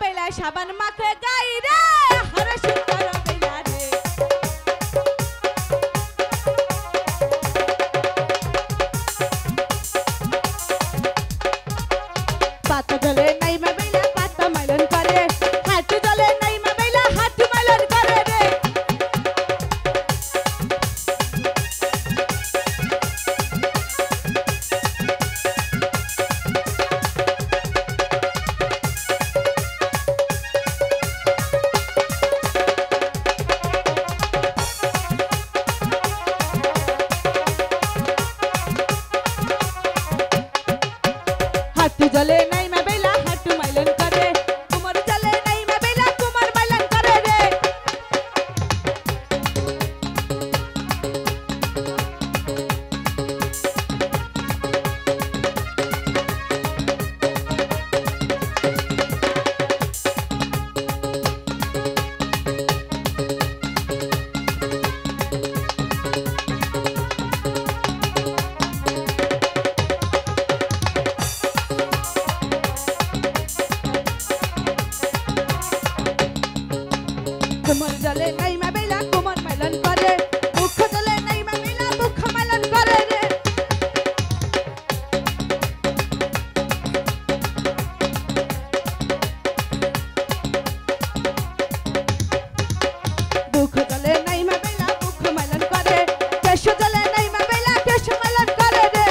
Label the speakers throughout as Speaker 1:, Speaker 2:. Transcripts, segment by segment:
Speaker 1: বেলা সাবান মাখে গাই রে হারে সুন্দর বেলা রে পাতা জলে নাই মা বেলা পাতা মাইলন করে হাঁটু জলে নাই মা বেলা হাঁটু মাইলন করে রে হাঁটু জলে নাই মা বেলা হাঁটু মাইলন করে কুমার জলে নাই মা বেলা কুমার মাইলন করে রে কুমার জলে নাই মা বেলা কুমার মাইলন করে মুখ জলে নাই মা বেলা মুখ মাইলন করে রে দুঃখ জলে নাই মা বেলা মুখ মাইলন করে কেশ জলে নাই মা বেলা কেশ মাইলন করে রে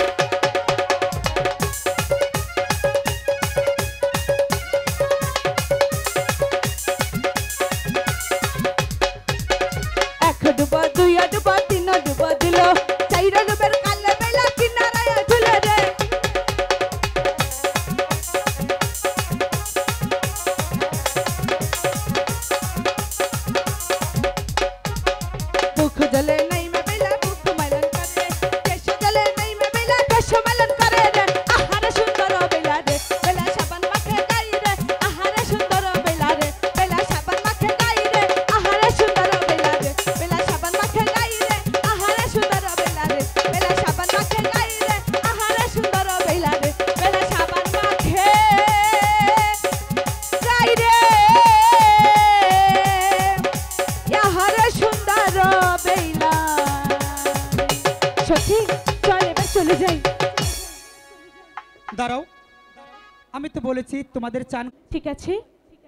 Speaker 1: এক ডুবা দুই ডুবা তিন ডুবা দিল চাইর ডুবের কালে বেলা কিনারায় ঝুলে রে মুখ জলে নাই মা বেলা মুখ মাইলন করে কেশ জলে নাই মা বেলা কেশ মাইলন করে রে আহারে সুন্দর বেলা রে বেলা সাবান মাখে গাই রে আহারে সুন্দর বেলা রে বেলা সাবান মাখে গাই রে আহারে সুন্দর বেলা রে বেলা সাবান মাখে গাই রে আহারে সুন্দর বেলা রে বেলা সাবান মাখে গাই রে আহারে সুন্দর বেলা রে বেলা সাবান মাখে গাই রে আহারে সুন্দর বেলা সখী চল এবার চলে যাই
Speaker 2: দাঁড়াও, আমি তো বলেছি তোমাদের চান।
Speaker 1: ঠিক আছে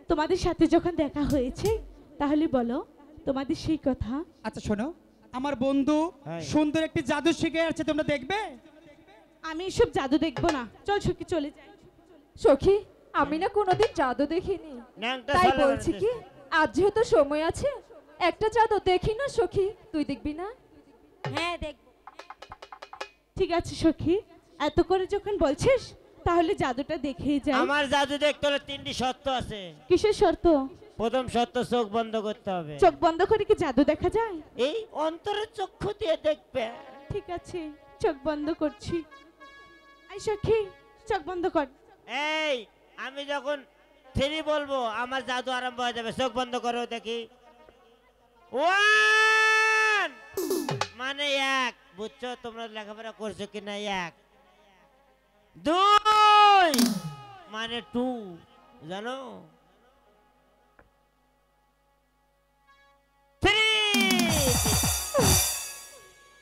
Speaker 1: তোমাদের সাথে যখন দেখা হয়েছে তাহলে বলো তোমাদের সেই কথা
Speaker 2: আচ্ছা শোনো, আমার বন্ধু সুন্দর একটি জাদু শিখে আছে, তোমরা দেখবে।
Speaker 1: আমি এসব জাদু দেখবো না চল সখী চলে যাই
Speaker 3: সখী আমি না কোনোদিন জাদু দেখিনি তাই বলছি কি আজ যেহেতু সময় আছে একটা জাদু দেখি না সখী তুই দেখবি না
Speaker 1: হ্যাঁ দেখবো ঠিক আছে সখী এত করে যখন বলছিস তাহলে জাদুটা দেখেই যাই
Speaker 4: আমার জাদু দেখতে হলে 3টি শর্ত আছে।
Speaker 1: কিসের শর্ত
Speaker 4: প্রথম শর্ত চোখ বন্ধ করতে হবে।
Speaker 1: চোখ বন্ধ করে কি জাদু দেখা যায়?
Speaker 4: এই অন্তরের চক্ষু দিয়ে দেখবে।
Speaker 1: ঠিক আছে চোখ বন্ধ করছি। আই সখী চোখ বন্ধ কর।
Speaker 4: এই আমি যখন 3 বলবো আমার জাদু আরম্ভ হয়ে যাবে। চোখ বন্ধ করো দেখি। 1 মানে 1, বুঝছো তোমরা লেখাপড়া করছো কিনা? 1 2 মানে 2 জানো? 3